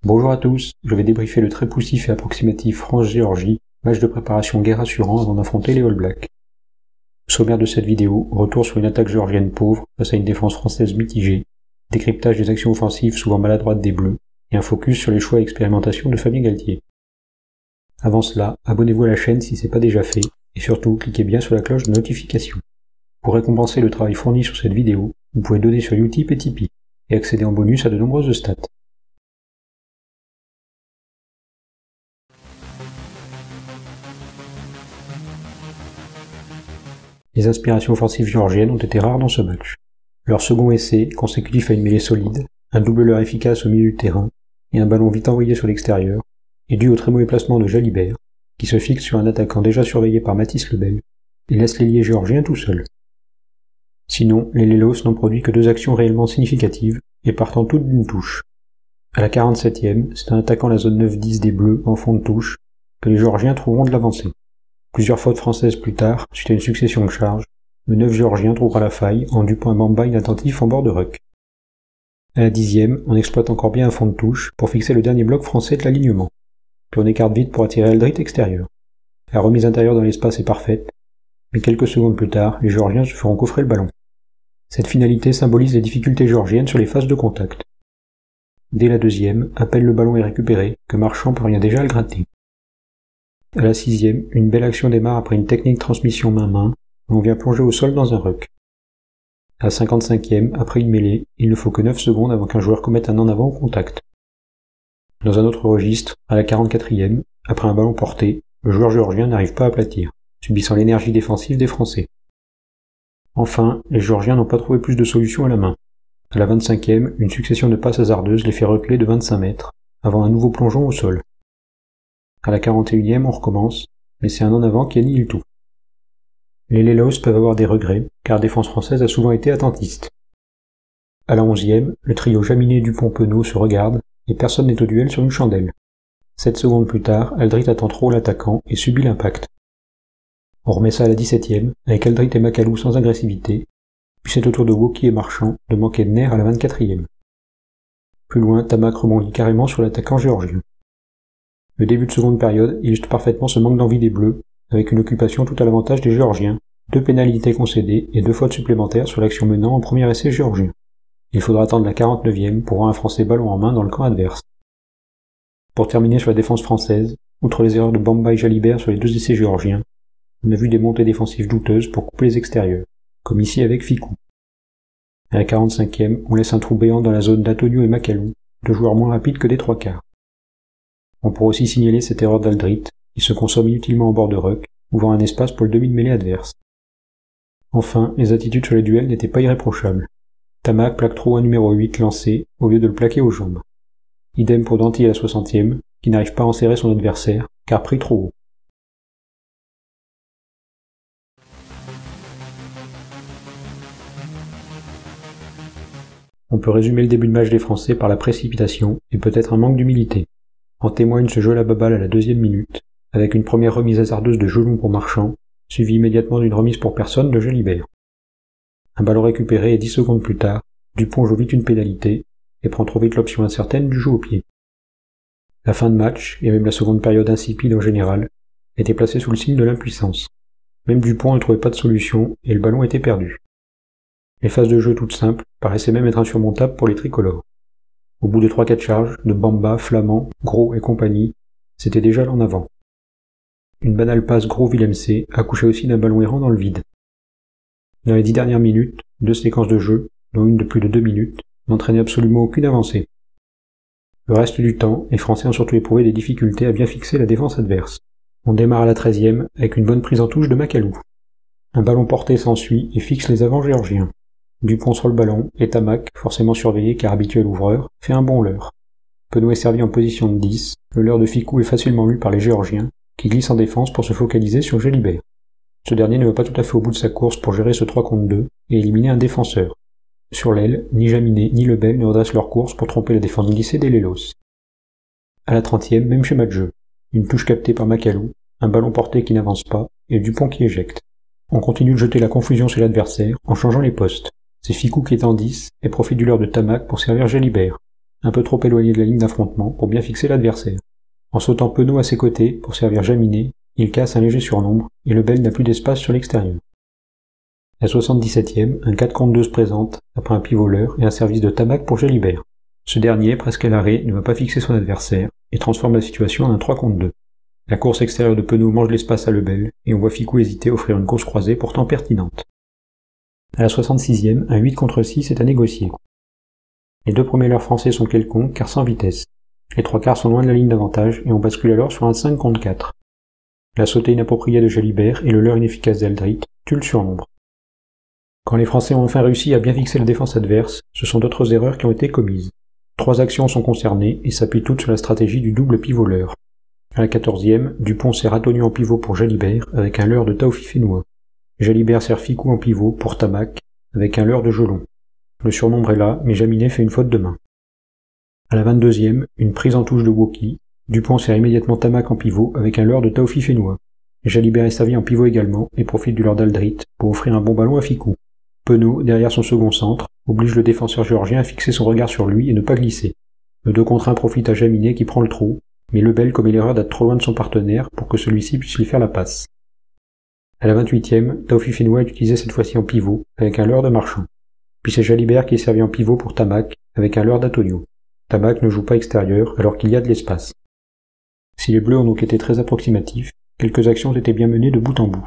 Bonjour à tous, je vais débriefer le très poussif et approximatif France-Géorgie, match de préparation guère rassurant avant d'affronter les All Blacks. Au sommaire de cette vidéo, retour sur une attaque géorgienne pauvre face à une défense française mitigée, décryptage des actions offensives souvent maladroites des Bleus, et un focus sur les choix et expérimentations de Fabien Galtier. Avant cela, abonnez-vous à la chaîne si ce n'est pas déjà fait, et surtout cliquez bien sur la cloche de notification. Pour récompenser le travail fourni sur cette vidéo, vous pouvez donner sur Utip et Tipeee, et accéder en bonus à de nombreuses stats. Les inspirations offensives géorgiennes ont été rares dans ce match. Leur second essai, consécutif à une mêlée solide, un doubleur efficace au milieu du terrain, et un ballon vite envoyé sur l'extérieur, est dû au très mauvais placement de Jalibert, qui se fixe sur un attaquant déjà surveillé par Mathis Lebel, et laisse l'ailier géorgien tout seul. Sinon, les Lelos n'ont produit que 2 actions réellement significatives, et partant toutes d'une touche. À la 47e, c'est en attaquant la zone 9-10 des Bleus en fond de touche, que les Géorgiens trouveront de l'avancée. Plusieurs fautes françaises plus tard, suite à une succession de charges, le 9 géorgien trouvera la faille en dupant un Bamba inattentif en bord de ruck. À la 10e, on exploite encore bien un fond de touche pour fixer le dernier bloc français de l'alignement, puis on écarte vite pour attirer Aldrit extérieur. La remise intérieure dans l'espace est parfaite, mais quelques secondes plus tard, les Géorgiens se feront coffrer le ballon. Cette finalité symbolise les difficultés géorgiennes sur les phases de contact. Dès la 2e, à peine le ballon est récupéré, que Marchand parvient déjà à le gratter. À la 6e, une belle action démarre après une technique transmission main-main, où on vient plonger au sol dans un ruck. À la 55e, après une mêlée, il ne faut que 9 secondes avant qu'un joueur commette un en avant au contact. Dans un autre registre, à la 44e, après un ballon porté, le joueur géorgien n'arrive pas à aplatir, subissant l'énergie défensive des Français. Enfin, les Géorgiens n'ont pas trouvé plus de solutions à la main. À la 25e, une succession de passes hasardeuses les fait reculer de 25 mètres, avant un nouveau plongeon au sol. À la 41e, on recommence, mais c'est un en avant qui annihile tout. Les Lelos peuvent avoir des regrets, car la défense française a souvent été attentiste. À la 11e, le trio Jaminet-Dupont-Penaud se regarde, et personne n'est au duel sur une chandelle. 7 secondes plus tard, Aldrit attend trop l'attaquant et subit l'impact. On remet ça à la 17e, avec Aldrit et Macalou sans agressivité, puis c'est au tour de Woki et Marchand de manquer de nerfs à la 24e. Plus loin, Tamac rebondit carrément sur l'attaquant géorgien. Le début de seconde période illustre parfaitement ce manque d'envie des Bleus, avec une occupation tout à l'avantage des Géorgiens, 2 pénalités concédées et 2 fautes supplémentaires sur l'action menant en premier essai géorgien. Il faudra attendre la 49e pour voir un Français ballon en main dans le camp adverse. Pour terminer sur la défense française, outre les erreurs de Bamba et Jalibert sur les 2 essais géorgiens, on a vu des montées défensives douteuses pour couper les extérieurs, comme ici avec Ficou. À la 45e, on laisse un trou béant dans la zone d'Antonio et Macalou, 2 joueurs moins rapides que des 3/4. On pourrait aussi signaler cette erreur d'Aldrit, qui se consomme inutilement en bord de ruck, ouvrant un espace pour le demi de mêlée adverse. Enfin, les attitudes sur les duels n'étaient pas irréprochables. Tamac plaque trop un numéro 8 lancé, au lieu de le plaquer aux jambes. Idem pour Danty à la 60e, qui n'arrive pas à enserrer son adversaire, car pris trop haut. On peut résumer le début de match des Français par la précipitation, et peut-être un manque d'humilité. En témoigne ce jeu à la baballe à la 2e minute, avec une première remise hasardeuse de Jelon pour Marchand, suivie immédiatement d'une remise pour personne de Jalibert. Un ballon récupéré et 10 secondes plus tard, Dupont joue vite une pénalité, et prend trop vite l'option incertaine du jeu au pied. La fin de match, et même la seconde période insipide en général, était placée sous le signe de l'impuissance. Même Dupont ne trouvait pas de solution, et le ballon était perdu. Les phases de jeu toutes simples paraissaient même être insurmontables pour les tricolores. Au bout de 3-4 charges, de Bamba, Flamand, Gros et compagnie, c'était déjà l'en avant. Une banale passe Gros-Villemc accouchait aussi d'un ballon errant dans le vide. Dans les 10 dernières minutes, 2 séquences de jeu, dont une de plus de 2 minutes, n'entraînaient absolument aucune avancée. Le reste du temps, les Français ont surtout éprouvé des difficultés à bien fixer la défense adverse. On démarre à la 13e avec une bonne prise en touche de Macalou. Un ballon porté s'ensuit et fixe les avants géorgiens. Dupont sur le ballon, et Tamac, forcément surveillé car habituel ouvreur, fait un bon leurre. Penaud est servi en position de 10, le leurre de Ficou est facilement lu par les Géorgiens, qui glissent en défense pour se focaliser sur Jalibert. Ce dernier ne va pas tout à fait au bout de sa course pour gérer ce 3 contre 2 et éliminer un défenseur. Sur l'aile, ni Jaminet ni Lebel ne redressent leur course pour tromper la défense glissée des Lelos. À la 30e, même schéma de jeu. Une touche captée par Macalou, un ballon porté qui n'avance pas, et Dupont qui éjecte. On continue de jeter la confusion sur l'adversaire en changeant les postes. C'est Ficou qui est en 10 et profite du leurre de Tamac pour servir Jalibert. un peu trop éloigné de la ligne d'affrontement pour bien fixer l'adversaire. En sautant Penaud à ses côtés pour servir Jaminet, il casse un léger surnombre et Lebel n'a plus d'espace sur l'extérieur. La 77e, un 4 contre 2 se présente, après un pivot leurre et un service de Tamac pour Jalibert. Ce dernier, presque à l'arrêt, ne va pas fixer son adversaire et transforme la situation en un 3 contre 2. La course extérieure de Penaud mange l'espace à Lebel et on voit Ficou hésiter à offrir une course croisée pourtant pertinente. À la 66e, un 8 contre 6 est à négocier. Les deux premiers leurres français sont quelconques car sans vitesse. Les trois quarts sont loin de la ligne d'avantage et on bascule alors sur un 5 contre 4. La sautée inappropriée de Jalibert et le leurre inefficace d'Aldrit tuent le surnombre. Quand les Français ont enfin réussi à bien fixer la défense adverse, ce sont d'autres erreurs qui ont été commises. 3 actions sont concernées et s'appuient toutes sur la stratégie du double pivot leurre. À la 14e, Dupont sert Antonio en pivot pour Jalibert avec un leurre de Taofi Fénois. Jalibert sert Ficou en pivot pour Tamac avec un leurre de Gelon. Le surnombre est là, mais Jaminet fait une faute de main. À la 22e, une prise en touche de Woki. Dupont sert immédiatement Tamac en pivot avec un leurre de Taofi Fénois. Jalibert est servi en pivot également et profite du leurre d'Aldrit pour offrir un bon ballon à Ficou. Penaud, derrière son second centre, oblige le défenseur géorgien à fixer son regard sur lui et ne pas glisser. Le 2 contre 1 profite à Jaminet qui prend le trou, mais Lebel commet l'erreur d'être trop loin de son partenaire pour que celui-ci puisse lui faire la passe. À la 28e, Taofi Fénois est utilisé cette fois-ci en pivot avec un leurre de Marchand. Puis c'est Jalibert qui est servi en pivot pour Tamac avec un leurre d'Antonio. Tamac ne joue pas extérieur alors qu'il y a de l'espace. Si les Bleus ont donc été très approximatifs, quelques actions ont été bien menées de bout en bout.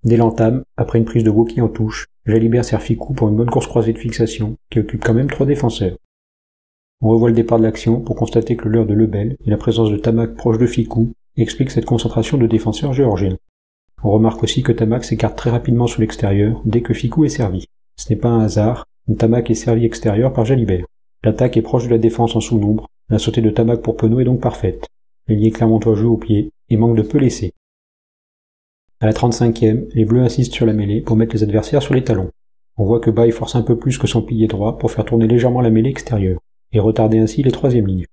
Dès l'entame, après une prise de Woki en touche, Jalibert sert Ficou pour une bonne course croisée de fixation qui occupe quand même 3 défenseurs. On revoit le départ de l'action pour constater que le leurre de Lebel et la présence de Tamac proche de Ficou expliquent cette concentration de défenseurs géorgiens. On remarque aussi que Tamac s'écarte très rapidement sur l'extérieur dès que Ficou est servi. Ce n'est pas un hasard, Tamac est servi extérieur par Jalibert. L'attaque est proche de la défense en sous-nombre, la sautée de Tamac pour Penaud est donc parfaite. L'ailier clermontois joue au pied et manque de peu laisser. À la 35e, les Bleus insistent sur la mêlée pour mettre les adversaires sur les talons. On voit que Baye force un peu plus que son pilier droit pour faire tourner légèrement la mêlée extérieure, et retarder ainsi les 3e lignes.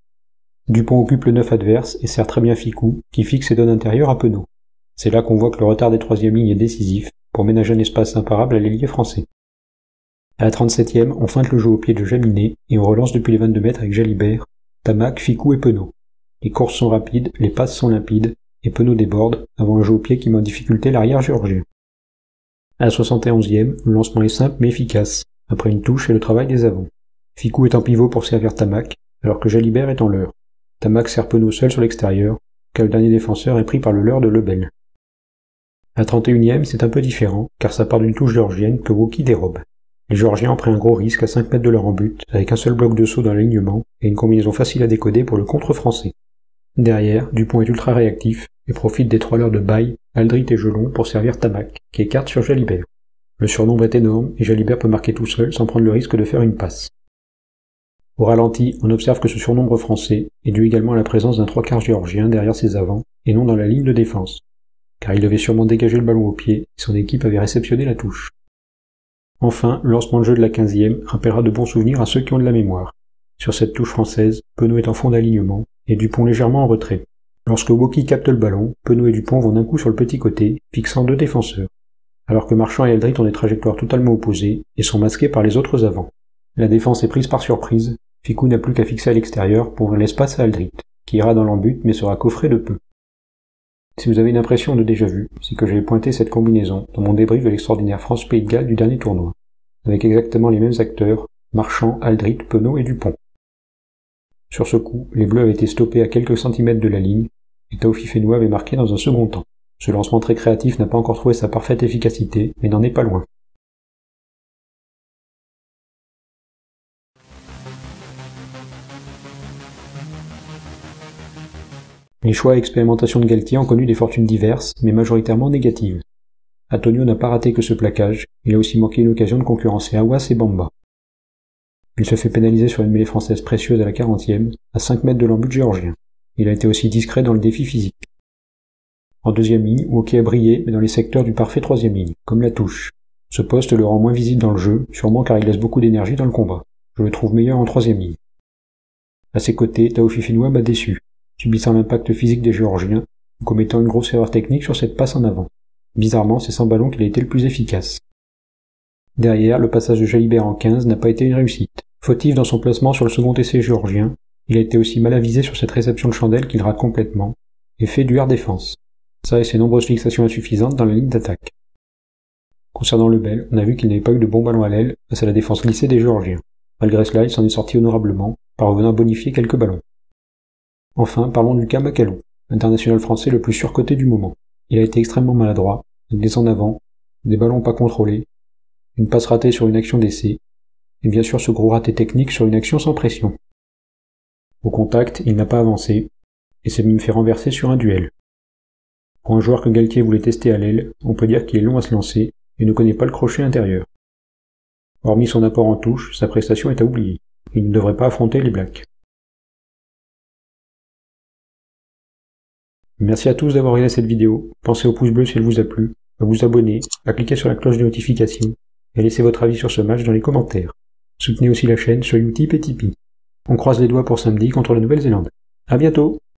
Dupont occupe le 9 adverse et sert très bien Ficou, qui fixe et donne intérieur à Penaud. C'est là qu'on voit que le retard des 3e lignes est décisif pour ménager un espace imparable à l'ailier français. À la 37e, on feinte le jeu au pied de Jaminet et on relance depuis les 22 mètres avec Jalibert, Tamac, Ficou et Penaud. Les courses sont rapides, les passes sont limpides, et Penaud déborde avant un jeu au pied qui met en difficulté l'arrière géorgien. À la 71e, le lancement est simple mais efficace, après une touche et le travail des avants. Ficou est en pivot pour servir Tamac, alors que Jalibert est en leurre. Tamac sert Penaud seul sur l'extérieur, car le dernier défenseur est pris par le leurre de Lebel. À la 31e, c'est un peu différent, car ça part d'une touche géorgienne que Woki dérobe. Les Géorgiens ont pris un gros risque à 5 mètres de leur en-but, avec un seul bloc de saut dans l'alignement et une combinaison facile à décoder pour le contre français. Derrière, Dupont est ultra réactif et profite des 3 leurres de Baye, Aldrit et Gelon pour servir Tamac, qui écarte sur Jalibert. Le surnombre est énorme et Jalibert peut marquer tout seul sans prendre le risque de faire une passe. Au ralenti, on observe que ce surnombre français est dû également à la présence d'un 3/4 géorgien derrière ses avants et non dans la ligne de défense, car il devait sûrement dégager le ballon au pied et son équipe avait réceptionné la touche. Enfin, le lancement de jeu de la 15e rappellera de bons souvenirs à ceux qui ont de la mémoire. Sur cette touche française, Penaud est en fond d'alignement et Dupont légèrement en retrait. Lorsque Woki capte le ballon, Penaud et Dupont vont d'un coup sur le petit côté, fixant 2 défenseurs, alors que Marchand et Aldrit ont des trajectoires totalement opposées et sont masqués par les autres avants. La défense est prise par surprise, Ficou n'a plus qu'à fixer à l'extérieur pour ouvrir l'espace à Aldrit, qui ira dans l'embut mais sera coffré de peu. Si vous avez une impression de déjà-vu, c'est que j'avais pointé cette combinaison dans mon débrief de l'extraordinaire France-Pays de Galles du dernier tournoi, avec exactement les mêmes acteurs, Marchand, Aldrit, Penaud et Dupont. Sur ce coup, les Bleus avaient été stoppés à quelques centimètres de la ligne, et Taofi Fénois avait marqué dans un second temps. Ce lancement très créatif n'a pas encore trouvé sa parfaite efficacité, mais n'en est pas loin. Les choix et expérimentations de Galtier ont connu des fortunes diverses, mais majoritairement négatives. Antonio n'a pas raté que ce plaquage, il a aussi manqué une occasion de concurrencer Aouas et Bamba. Il se fait pénaliser sur une mêlée française précieuse à la 40e, à 5 mètres de l'embut géorgien. Il a été aussi discret dans le défi physique. En 2e ligne, Woki a brillé, mais dans les secteurs du parfait 3e ligne, comme la touche. Ce poste le rend moins visible dans le jeu, sûrement car il laisse beaucoup d'énergie dans le combat. Je le trouve meilleur en 3e ligne. À ses côtés, Taofi Fénois m'a déçu, subissant l'impact physique des Géorgiens, ou commettant une grosse erreur technique sur cette passe en avant. Bizarrement, c'est sans ballon qu'il a été le plus efficace. Derrière, le passage de Jalibert en 15 n'a pas été une réussite. Fautif dans son placement sur le second essai géorgien, il a été aussi mal avisé sur cette réception de chandelle qu'il rate complètement, et fait du air défense. Ça et ses nombreuses fixations insuffisantes dans la ligne d'attaque. Concernant Lebel, on a vu qu'il n'avait pas eu de bon ballon à l'aile face à la défense glissée des Géorgiens. Malgré cela, il s'en est sorti honorablement, parvenant à bonifier quelques ballons. Enfin, parlons de Lucas Macallon, l'international français le plus surcoté du moment. Il a été extrêmement maladroit, des en avant, des ballons pas contrôlés, une passe ratée sur une action d'essai, et bien sûr ce gros raté technique sur une action sans pression. Au contact, il n'a pas avancé, et s'est même fait renverser sur un duel. Pour un joueur que Galtier voulait tester à l'aile, on peut dire qu'il est long à se lancer, et ne connaît pas le crochet intérieur. Hormis son apport en touche, sa prestation est à oublier. Il ne devrait pas affronter les Blacks. Merci à tous d'avoir regardé cette vidéo, pensez au pouce bleu si elle vous a plu, à vous abonner, à cliquer sur la cloche de notification, et à laisser votre avis sur ce match dans les commentaires. Soutenez aussi la chaîne sur Utip et Tipeee. On croise les doigts pour samedi contre la Nouvelle-Zélande. À bientôt!